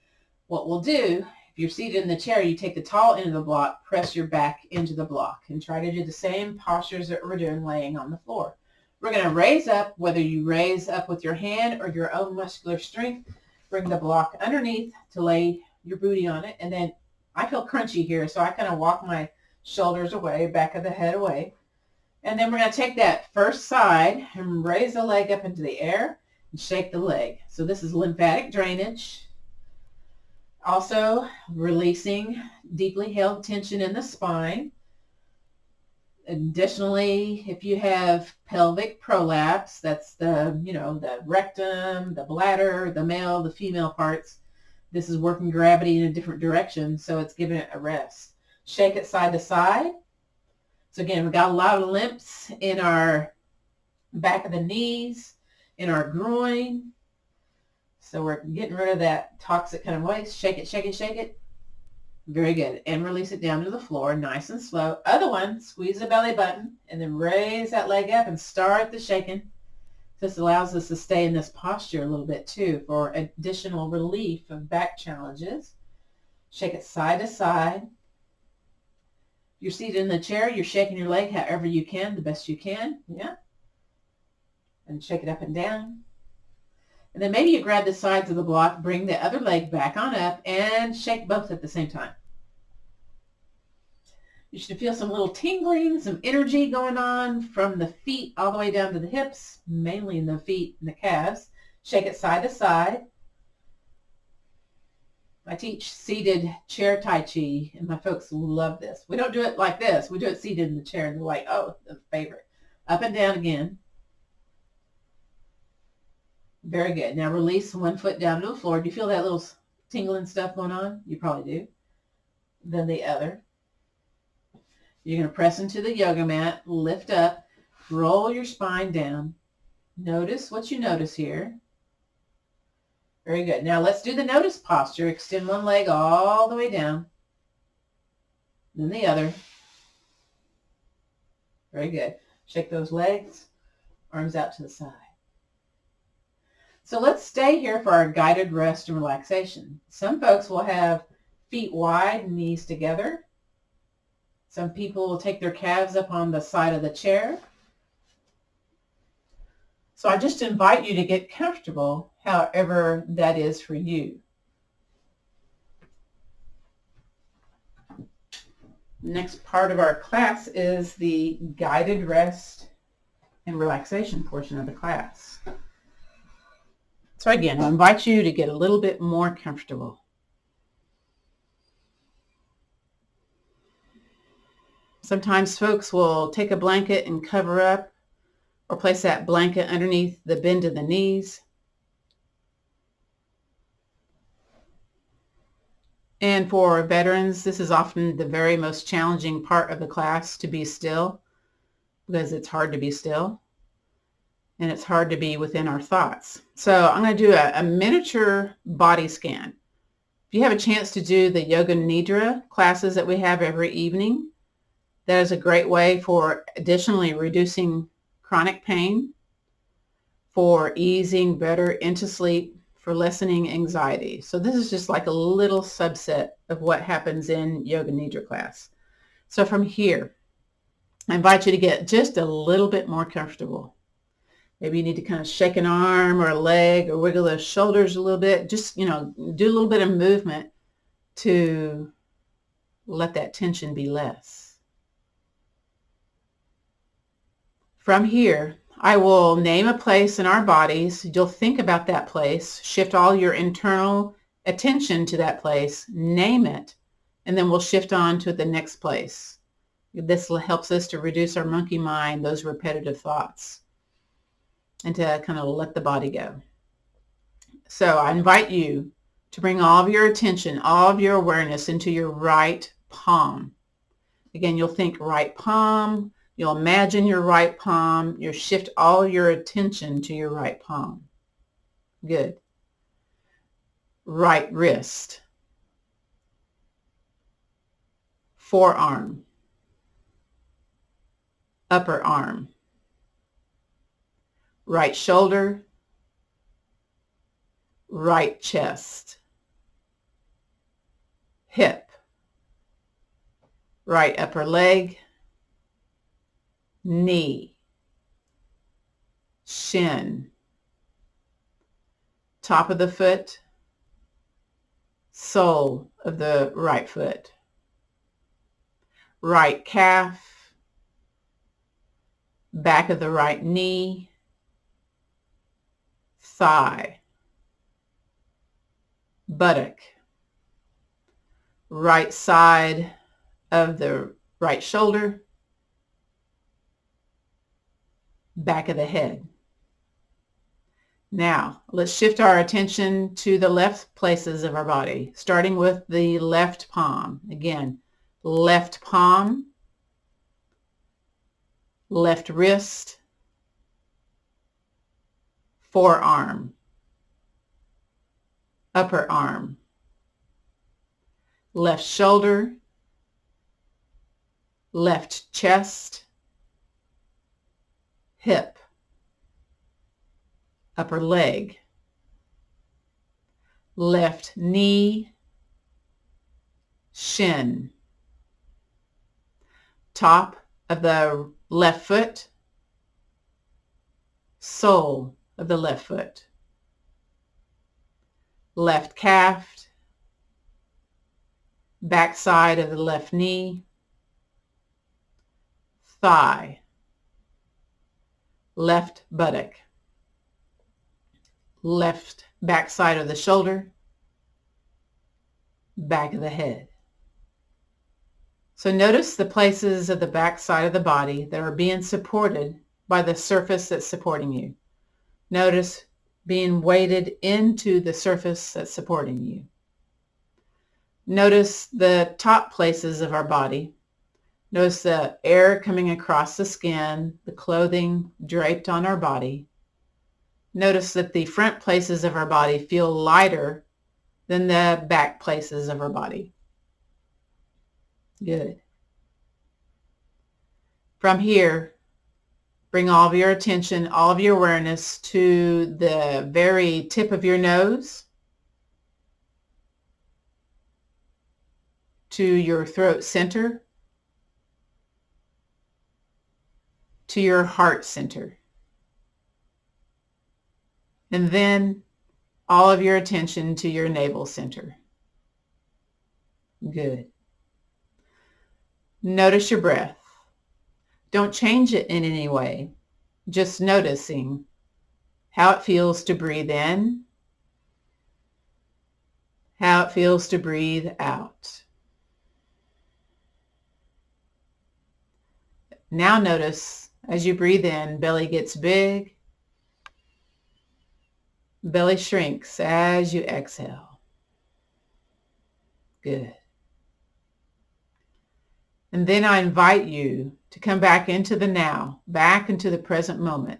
S1: What we'll do, if you're seated in the chair, you take the tall end of the block, press your back into the block, and try to do the same postures that we're doing laying on the floor. We're going to raise up, whether you raise up with your hand or your own muscular strength, bring the block underneath to lay your booty on it. And then I feel crunchy here, so I kind of walk my shoulders away, back of the head away. And then we're going to take that first side and raise the leg up into the air and shake the leg. So this is lymphatic drainage. Also releasing deeply held tension in the spine. Additionally, if you have pelvic prolapse, that's the rectum, the bladder, the male, the female parts, this is working gravity in a different direction, so it's giving it a rest. Shake it side to side. So again, we've got a lot of lymphs in our back of the knees, in our groin. So we're getting rid of that toxic kind of waste. Shake it, shake it, shake it. Very good. And release it down to the floor, nice and slow. Other one, squeeze the belly button and then raise that leg up and start the shaking. This allows us to stay in this posture a little bit too for additional relief of back challenges. Shake it side to side. You're seated in the chair, you're shaking your leg however you can, the best you can. Yeah. And shake it up and down. And then maybe you grab the sides of the block, bring the other leg back on up, and shake both at the same time. You should feel some little tingling, some energy going on from the feet all the way down to the hips, mainly in the feet and the calves. Shake it side to side. I teach seated chair Tai Chi, and my folks love this. We don't do it like this. We do it seated in the chair, and they're like, oh, the favorite. Up and down again. Very good. Now release one foot down to the floor. Do you feel that little tingling stuff going on? You probably do. Then the other. You're going to press into the yoga mat, lift up, roll your spine down. Notice what you notice here. Very good. Now let's do the notice posture. Extend one leg all the way down. Then the other. Very good. Shake those legs, arms out to the side. So let's stay here for our guided rest and relaxation. Some folks will have feet wide, knees together. Some people will take their calves up on the side of the chair. So I just invite you to get comfortable, however that is for you. Next part of our class is the guided rest and relaxation portion of the class. So again, I invite you to get a little bit more comfortable. Sometimes folks will take a blanket and cover up or place that blanket underneath the bend of the knees. And for veterans, this is often the very most challenging part of the class, to be still, because it's hard to be still and it's hard to be within our thoughts. So I'm going to do a miniature body scan. If you have a chance to do the Yoga Nidra classes that we have every evening, that is a great way for additionally reducing chronic pain, for easing better into sleep, for lessening anxiety. So this is just like a little subset of what happens in Yoga Nidra class. So from here, I invite you to get just a little bit more comfortable. Maybe you need to kind of shake an arm or a leg or wiggle those shoulders a little bit. Just, do a little bit of movement to let that tension be less. From here, I will name a place in our bodies. You'll think about that place, shift all your internal attention to that place, name it, and then we'll shift on to the next place. This helps us to reduce our monkey mind, those repetitive thoughts, and to kind of let the body go. So I invite you to bring all of your attention, all of your awareness into your right palm. Again, you'll think right palm. You'll imagine your right palm. You'll shift all your attention to your right palm. Good. Right wrist. Forearm. Upper arm. Right shoulder. Right chest. Hip. Right upper leg. Knee, shin, top of the foot, sole of the right foot, right calf, back of the right knee, thigh, buttock, right side of the right shoulder, back of the head. Now, let's shift our attention to the left places of our body, starting with the left palm. Again, left palm, left wrist, forearm, upper arm, left shoulder, left chest, hip, upper leg, left knee, shin, top of the left foot, sole of the left foot, left calf, back side of the left knee, thigh, left buttock, left back side of the shoulder, back of the head. So notice the places of the back side of the body that are being supported by the surface that's supporting you. Notice being weighted into the surface that's supporting you. Notice the top places of our body. Notice the air coming across the skin, the clothing draped on our body. Notice that the front places of our body feel lighter than the back places of our body. Good. From here, bring all of your attention, all of your awareness to the very tip of your nose, to your throat center, to your heart center. And then all of your attention to your navel center. Good. Notice your breath. Don't change it in any way. Just noticing how it feels to breathe in, how it feels to breathe out. Now notice as you breathe in, belly gets big, belly shrinks as you exhale. Good. And then I invite you to come back into the now, back into the present moment.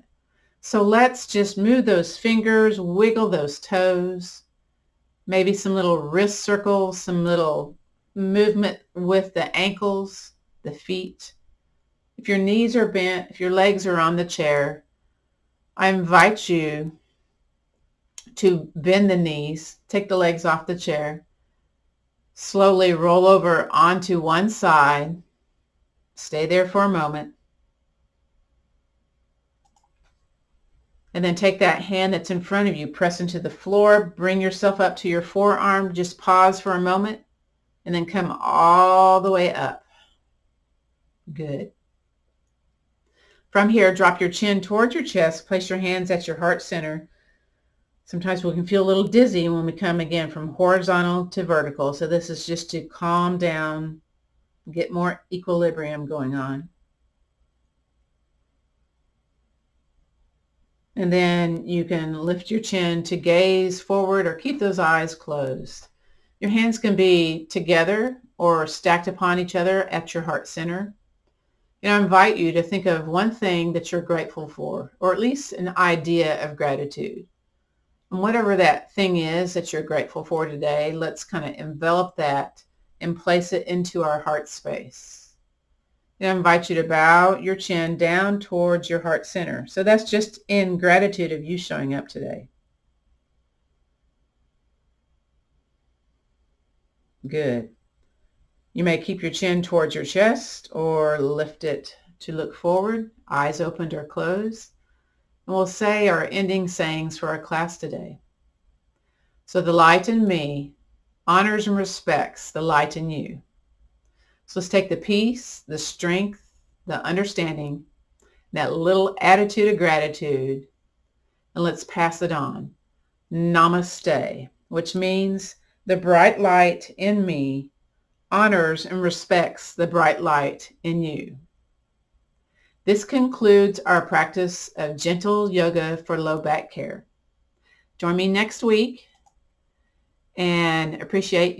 S1: So let's just move those fingers, wiggle those toes, maybe some little wrist circles, some little movement with the ankles, the feet. If your knees are bent, if your legs are on the chair, I invite you to bend the knees, take the legs off the chair, slowly roll over onto one side. Stay there for a moment. And then take that hand that's in front of you, press into the floor, bring yourself up to your forearm, just pause for a moment, and then come all the way up. Good. From here, drop your chin towards your chest, place your hands at your heart center. Sometimes we can feel a little dizzy when we come again from horizontal to vertical. So this is just to calm down, get more equilibrium going on. And then you can lift your chin to gaze forward or keep those eyes closed. Your hands can be together or stacked upon each other at your heart center. And I invite you to think of one thing that you're grateful for, or at least an idea of gratitude. And whatever that thing is that you're grateful for today, let's kind of envelop that and place it into our heart space. And I invite you to bow your chin down towards your heart center. So that's just in gratitude of you showing up today. Good. You may keep your chin towards your chest or lift it to look forward, eyes opened or closed. And we'll say our ending sayings for our class today. So the light in me honors and respects the light in you. So let's take the peace, the strength, the understanding, that little attitude of gratitude, and let's pass it on. Namaste, which means the bright light in me honors and respects the bright light in you. This concludes our practice of gentle yoga for low back care. Join me next week and appreciate